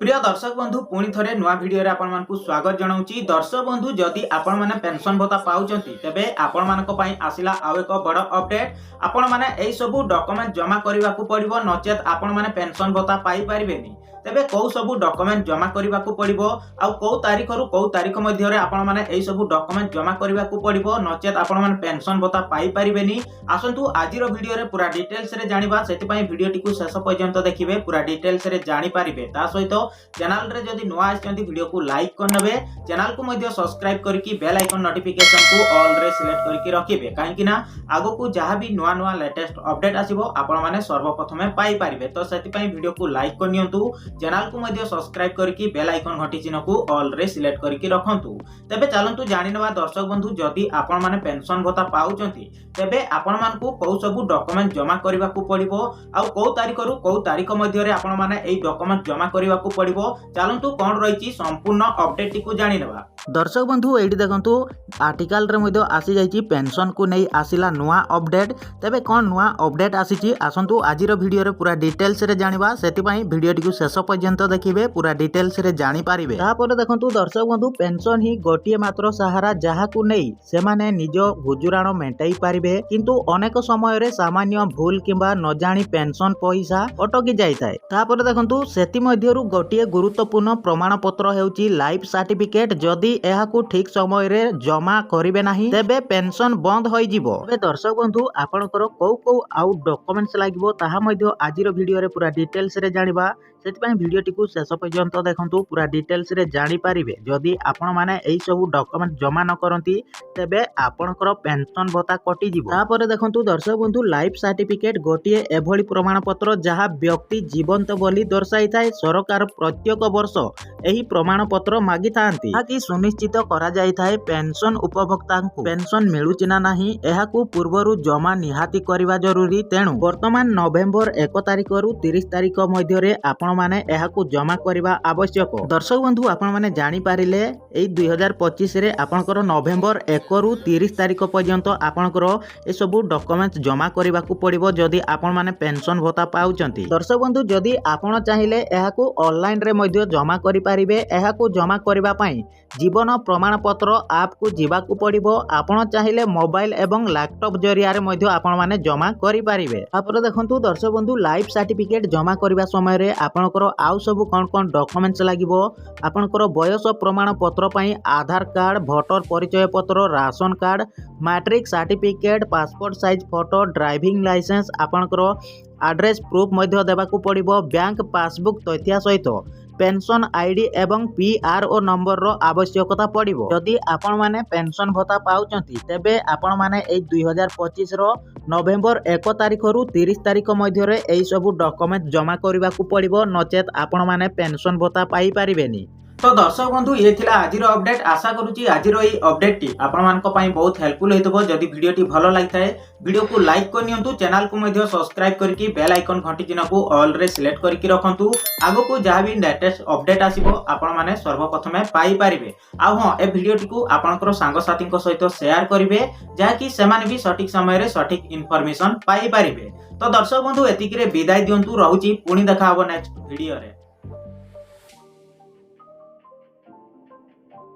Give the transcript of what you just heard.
प्रिय दर्शक बंधु पुणी थे नुआ भिडियो रे आपण मानकु स्वागत जनाऊँगी। दर्शक बंधु जदि आपण माने पेंशन भत्ता पाउचंती तेबे आपण मानक पई आसिला आउ एक बड़ अपडेट। आपण माने एई सबु डॉक्यूमेंट जमा करबा को पड़िबो, नचेत आपण माने पेंशन भत्ता पाई परिबेनी। तेबे कौ सबु डॉक्यूमेंट जमा करबा को पड़िबो आ कौ तारीख रु कौ तारीख मध्य रे आपण माने एई सबु डॉक्यूमेंट जमा करबा को पड़िबो, नचेत आपण माने पेंशन भत्ता पाई परिबेनी। आसंतु आजिर वीडियो रे पूरा डिटेल्स रे जानिबा, सेति पई वीडियो टिकु शेष पर्यंत देखिबे, पूरा डिटेल्स रे जानि परिबे। ता सहित चैनल रे जदि नुआ आछंती वीडियो को लाइक करनबे, चैनल को मध्य सब्सक्राइब करके बेल आइकन नोटिफिकेशन को ऑल रे सिलेक्ट करके रखिबे, काहेकि ना आगो को जहां भी नुआ नुआ लेटेस्ट अपडेट आसीबो आपण माने सर्वप्रथमे पाई परिबे। तो सेति पई वीडियो को लाइक करनियंतु, चैनल को मध्य सब्सक्राइब करके बेल आइकन घंटी चिन्ह को ऑल रे सिलेक्ट करके रखंतु। तेबे चलंतु जानि नबा दर्शक बंधु, जदि आपण माने पेंशन भत्ता पाउचंती तेबे आपण मानकु कौ सबु डॉक्यूमेंट जमा करबा को पड़िबो आ कौ तारीख रु कौ तारीख मध्य रे आपण माने एई डॉक्यूमेंट जमा करबा को पड़िबो। चलंतु कोन रहिछि संपूर्ण अपडेट टिकु जानि नबा। दर्शक बंधु एठी देखंतु आर्टिकल रे मध्य आसी जाइछि पेंशन को नै आसिला नुआ अपडेट। तेबे कोन नुआ अपडेट आसीछि आसंतु आजिर वीडियो रे पूरा डिटेल्स रे जानिबा, सेति पई वीडियो टिकु शेष पर्यंत देखिबे, पूरा डिटेल्स रे जानि पारिबे। तापर देखंतु दर्शक बंधु पेंशन ही गोटिए मात्र सहारा जहा को नै सेमाने निज गुजुराण मेंटाई पारिबे, किंतु अनेक समय रे सामान्य भूल किंबा न जानि पेंशन पैसा अटकी जाय थाए। तापर देखंतु सेति मध्यरु गोटिए गुरुत्वपूर्ण प्रमाण पत्र हेउची लाइफ सर्टिफिकेट। जदि एहाकू ठीक समय रे जमा करिवे नाही तेबे पेंशन बंद होई जिवो। बे दर्शक बंधु आपनकर कौ कौ आउ डॉक्यूमेंट्स लागिवो ताहा मध्य आजिर वीडियो रे पूरा डिटेल्स रे जानिबा, सेति पई वीडियो टिकु शेष पर्यंत देखंतु, पूरा डिटेल्स रे जानि पारिबे। जदि आपण माने एई सब डॉक्यूमेंट जमा न करंती तेबे आपनकर पेंशन भत्ता कटि जिवो। तापर देखंतु दर्शक बंधु लाइफ सर्टिफिकेट गोटिए एभली प्रमाण पत्र जहा व्यक्ति जीवंत बोली दर्शाई थाए। सरकार प्रत्येक वर्ष एही प्रमाण पत्र मागी थांती, ताकि सुनिश्चित करा जाय थाए पेंशन उपभोक्ता को पेंशन मिलुची ना नाही एहाकू पूर्वरु जमा निहाती करिवा जरूरी। तेणु वर्तमान नवेम्बर 1 तारिख रु 30 तारिख मध्य रे आपण माने एहाकू जमा करिवा आवश्यक। दर्शक बंधु आपण माने जानि पारिले एई 2025 रे आपनकर नवेम्बर 1 रु 30 तारिख पर्यंत आपनकर ए सबु डॉक्यूमेंट जमा करिवा को पड़िबो जदि आपण माने पेंशन भत्ता पाउचंती। दर्शक बंधु जदि आपण चाहिले एहाकू ऑनलाइन रे मध्य जमा करि पारिबे। एहाकू जमा करिवा पई जीवन प्रमाण पत्र ऐप को जीवा को पड़िबो। आपण चाहिले मोबाइल एवं लैपटॉप जरिया रे मध्य आपण माने जमा करि पारिबे। तापर देखंतु दर्शक बंधु लाइफ सर्टिफिकेट जमा करिवा समय रे आपनकर आउ सब कोन कोन डॉक्यूमेंट्स लागिवो। आपनकर बयस प्रमाण पत्र पई आधार कार्ड, भोटर परिचय पत्र, ration card, matric certificate, passport size photo, driving licence, आपनकर एड्रेस प्रूफ मध्य देबा को पड़िबो। बैंक पासबुक तथ्य सहित पेंशन आईडी एवं पीआरओ नंबर रो आवश्यकता पड़िबो। जदि आपण माने पेंशन भत्ता पाउचंती तेबे आपण माने ए 2025 रो नवेम्बर 1 तारिख रु 30 तारिख मध्य रे एई सबु डॉक्यूमेंट जमा करबा को पड़िबो, नचेत आपण माने पेंशन भत्ता पाई परिबेनी। तो दर्शक बंधु ये थिला आजिर अपडेट। आशा करूची आजिर एई अपडेट टी आपण मानक पई बहुत हेल्पफुल हेतबो। जदि वीडियो टी भलो लागिथाय वीडियो को लाइक करनियंतु, चैनल को मध्य सब्सक्राइब करके बेल आइकन घंटी चिन्ह को ऑल रे सिलेक्ट करके रखंतु। आगो को जहां भी लेटेस्ट अपडेट आसीबो आपण माने सर्वप्रथमे पाई परिबे। आ हां ए वीडियो टी को आपनकर संग साथी को सहित शेयर करिवे, जा कि सेमाने भी सटीक समय रे सटीक इंफॉर्मेशन पाई परिबे। तो दर्शक बंधु एतिकी रे विदाय दियंतु, रहूची पुणी देखा हबो नेक्स्ट वीडियो रे।